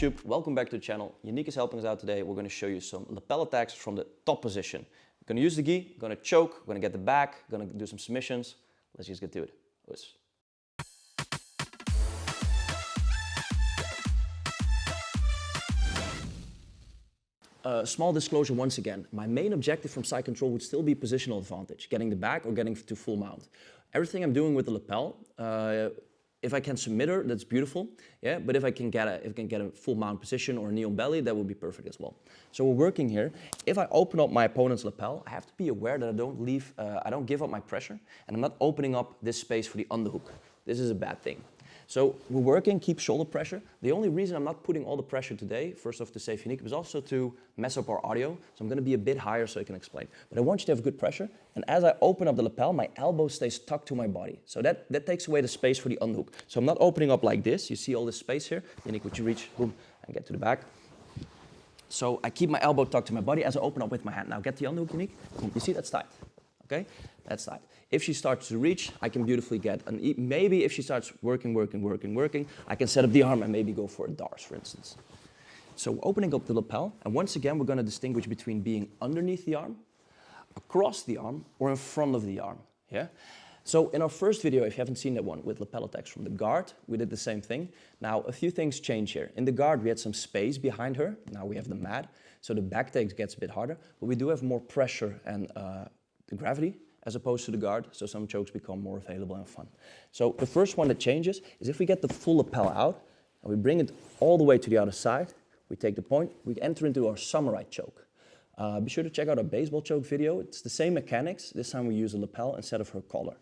YouTube, welcome back to the channel. Yaniek is helping us out today. We're going to show you some lapel attacks from the top position. We're going to use the gi, going to choke, we're going to get the back, going to do some submissions. Let's just get to it. Let's. Small disclosure once again, my main objective from side control would still be positional advantage, getting the back or getting to full mount. Everything I'm doing with the lapel, if I can submit her, that's beautiful, yeah. But if I can get a full mount position or a knee on belly, that would be perfect as well. So we're working here. If I open up my opponent's lapel, I have to be aware that I don't give up my pressure, and I'm not opening up this space for the underhook. This is a bad thing. So we're working, keep shoulder pressure. The only reason I'm not putting all the pressure today, first off to save Yaniek, was also to mess up our audio. So I'm going to be a bit higher so I can explain. But I want you to have good pressure. And as I open up the lapel, my elbow stays tucked to my body. So that takes away the space for the underhook. So I'm not opening up like this. You see all this space here. Yaniek, would you reach, boom, and get to the back. So I keep my elbow tucked to my body as I open up with my hand. Now get the underhook, Yaniek. You see that's tight. Okay, that's tight. If she starts to reach, I can beautifully get, and maybe if she starts working, I can set up the arm and maybe go for a dars, for instance. So opening up the lapel, and once again, we're going to distinguish between being underneath the arm, across the arm, or in front of the arm, yeah? So in our first video, if you haven't seen that one with lapel attacks from the guard, we did the same thing. Now, a few things change here. In the guard, we had some space behind her. Now we have the mat, so the back take gets a bit harder, but we do have more pressure and the gravity as opposed to the guard, so some chokes become more available and fun. So the first one that changes is if we get the full lapel out and we bring it all the way to the other side, we take the point, we enter into our samurai choke. Be sure to check out our baseball choke video. It's the same mechanics. This time we use a lapel instead of her collar.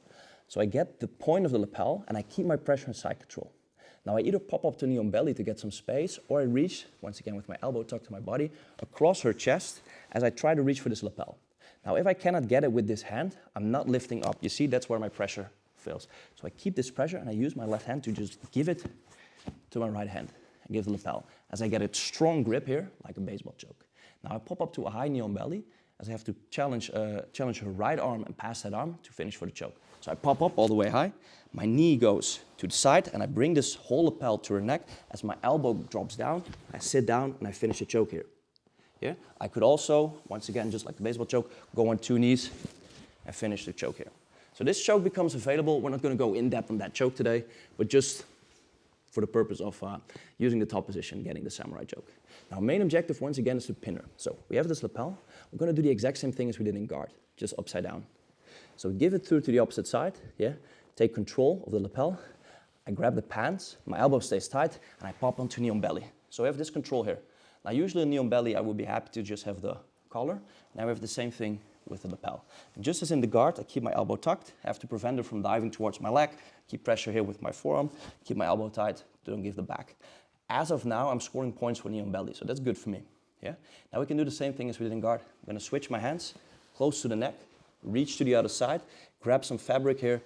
So I get the point of the lapel and I keep my pressure in side control. Now I either pop up to knee on belly to get some space, or I reach, once again with my elbow tucked to my body, across her chest as I try to reach for this lapel. Now, if I cannot get it with this hand, I'm not lifting up. You see, that's where my pressure fails. So I keep this pressure and I use my left hand to just give it to my right hand and give the lapel. As I get a strong grip here, like a baseball choke. Now I pop up to a high knee on belly as I have to challenge her right arm and pass that arm to finish for the choke. So I pop up all the way high, my knee goes to the side and I bring this whole lapel to her neck. As my elbow drops down, I sit down and I finish the choke here. Yeah? I could also, once again, just like the baseball choke, go on two knees and finish the choke here. So this choke becomes available. We're not going to go in depth on that choke today, but just for the purpose of using the top position, getting the samurai choke. Now, main objective, once again, is to pin her. So we have this lapel. We're going to do the exact same thing as we did in guard, just upside down. So give it through to the opposite side. Yeah? Take control of the lapel. I grab the pants. My elbow stays tight, and I pop onto knee on belly. So we have this control here. Now, usually in knee on belly, I would be happy to just have the collar. Now we have the same thing with the lapel. And just as in the guard, I keep my elbow tucked. I have to prevent her from diving towards my leg. Keep pressure here with my forearm. Keep my elbow tight. Don't give the back. As of now, I'm scoring points for knee on belly, so that's good for me. Yeah. Now we can do the same thing as we did in guard. I'm going to switch my hands close to the neck, reach to the other side, grab some fabric here,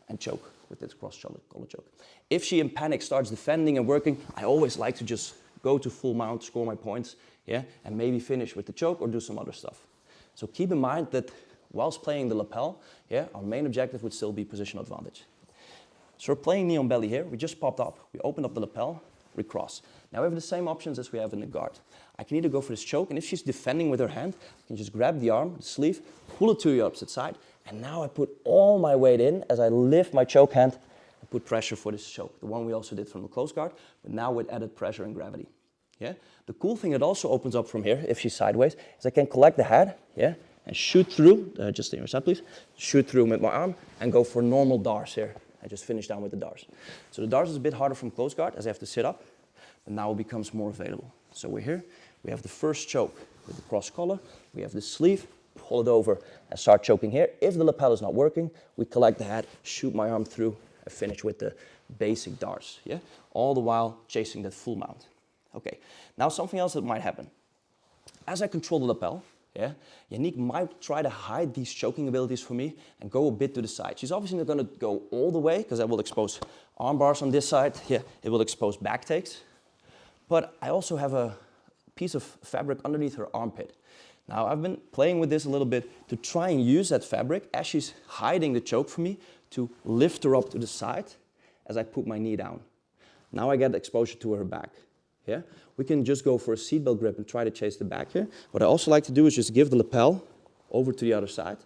and choke with this cross-shoulder collar choke. If she in panic starts defending and working, I always like to just go to full mount, score my points, yeah, and maybe finish with the choke or do some other stuff. So keep in mind that whilst playing the lapel, yeah, our main objective would still be positional advantage. So we're playing knee on belly here. We just popped up. We opened up the lapel, recross. Now we have the same options as we have in the guard. I can either go for this choke, and if she's defending with her hand, I can just grab the arm, the sleeve, pull it to the opposite side, and now I put all my weight in as I lift my choke hand and put pressure for this choke, the one we also did from the close guard, but now with added pressure and gravity. Yeah? The cool thing that also opens up from here, if she's sideways, is I can collect the head, yeah, and shoot through, just stay on your side please, shoot through with my arm and go for normal dars here. I just finish down with the dars. So the dars is a bit harder from close guard as I have to sit up, but now it becomes more available. So we're here, we have the first choke with the cross collar, we have the sleeve, pull it over and start choking here. If the lapel is not working, we collect the head, shoot my arm through, and finish with the basic dars, yeah? All the while chasing that full mount. Okay, now something else that might happen. As I control the lapel, yeah, Yaniek might try to hide these choking abilities for me and go a bit to the side. She's obviously not going to go all the way because I will expose arm bars on this side. Yeah, it will expose back takes. But I also have a piece of fabric underneath her armpit. Now I've been playing with this a little bit to try and use that fabric as she's hiding the choke for me to lift her up to the side as I put my knee down. Now I get exposure to her back. yeah? We can just go for a seatbelt grip and try to chase the back here. What I also like to do is just give the lapel over to the other side.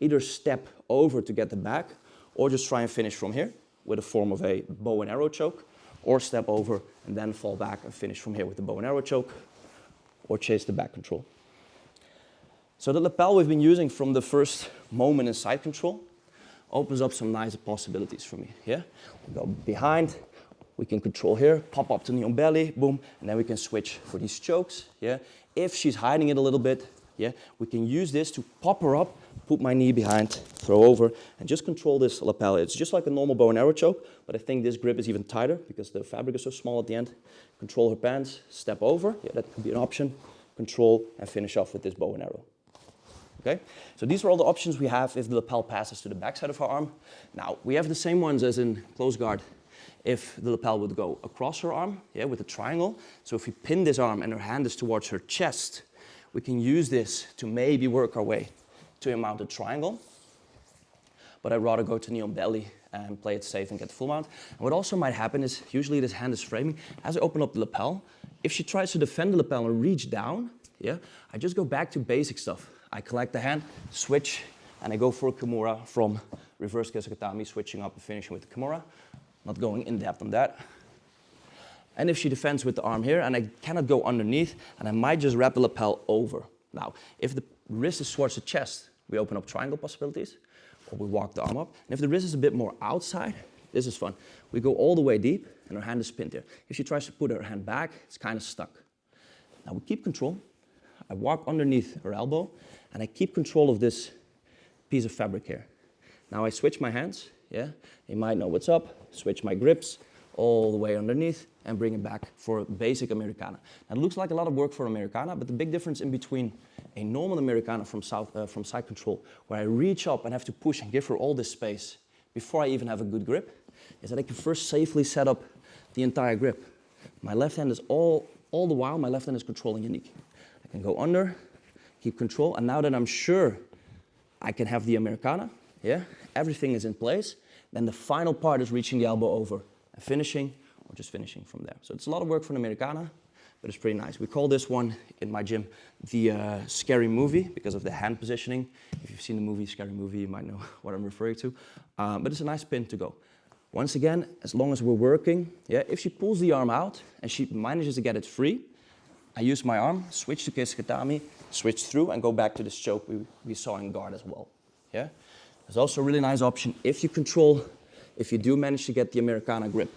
Either step over to get the back, or just try and finish from here with a form of a bow and arrow choke, or step over and then fall back and finish from here with the bow and arrow choke, or chase the back control. So the lapel we've been using from the first moment in side control opens up some nice possibilities for me, yeah? We go behind, we can control here, pop up to knee on belly, boom, and then we can switch for these chokes, yeah? If she's hiding it a little bit, yeah, we can use this to pop her up, put my knee behind, throw over, and just control this lapel. It's just like a normal bow and arrow choke, but I think this grip is even tighter because the fabric is so small at the end. Control her pants, step over, yeah, that could be an option. Control and finish off with this bow and arrow. Okay, so these are all the options we have if the lapel passes to the backside of our arm. Now, we have the same ones as in close guard if the lapel would go across her arm, yeah, with a triangle. So if we pin this arm and her hand is towards her chest, we can use this to maybe work our way to a mounted triangle. But I'd rather go to knee on belly and play it safe and get the full mount. And what also might happen is, usually this hand is framing, as I open up the lapel, if she tries to defend the lapel and reach down, yeah, I just go back to basic stuff. I collect the hand, switch, and I go for a kimura from reverse kesekatami, switching up and finishing with the kimura. Not going in depth on that. And if she defends with the arm here, and I cannot go underneath, and I might just wrap the lapel over. Now, if the wrist is towards the chest, we open up triangle possibilities, or we walk the arm up. And if the wrist is a bit more outside, this is fun. We go all the way deep, and her hand is pinned here. If she tries to put her hand back, it's kind of stuck. Now we keep control. I walk underneath her elbow, and I keep control of this piece of fabric here. Now I switch my hands, yeah? You might know what's up. Switch my grips all the way underneath and bring it back for a basic americana. Now it looks like a lot of work for americana, but the big difference in between a normal americana from side control, where I reach up and have to push and give her all this space before I even have a good grip, is that I can first safely set up the entire grip. My left hand is all the while, my left hand is controlling Yaniek. I can go under, keep control, and now that I'm sure I can have the americana, yeah, everything is in place, then the final part is reaching the elbow over and finishing, or just finishing from there. So it's a lot of work for an americana, but it's pretty nice. We call this one in my gym the scary movie because of the hand positioning. If you've seen the movie Scary Movie, you might know what I'm referring to. But it's a nice pin to go. Once again, as long as we're working, yeah, if she pulls the arm out and she manages to get it free, I use my arm, switch to kesekatami, switch through, and go back to this choke we saw in guard as well. Yeah? There's also a really nice option if you do manage to get the americana grip,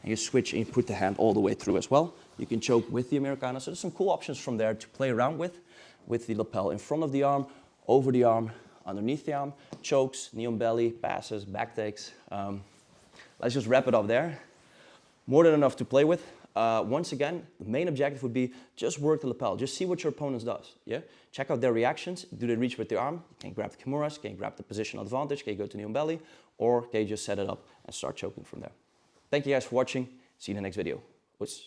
and you switch and you put the hand all the way through as well. You can choke with the americana. So there's some cool options from there to play around with the lapel in front of the arm, over the arm, underneath the arm, chokes, knee on belly, passes, back takes. Let's just wrap it up there. More than enough to play with. Once again, the main objective would be just work the lapel. Just see what your opponent does. Yeah? Check out their reactions. Do they reach with the arm? Can you grab the kimuras? Can you grab the positional advantage? Can you go to knee on belly? Or can you just set it up and start choking from there? Thank you guys for watching. See you in the next video. Peace.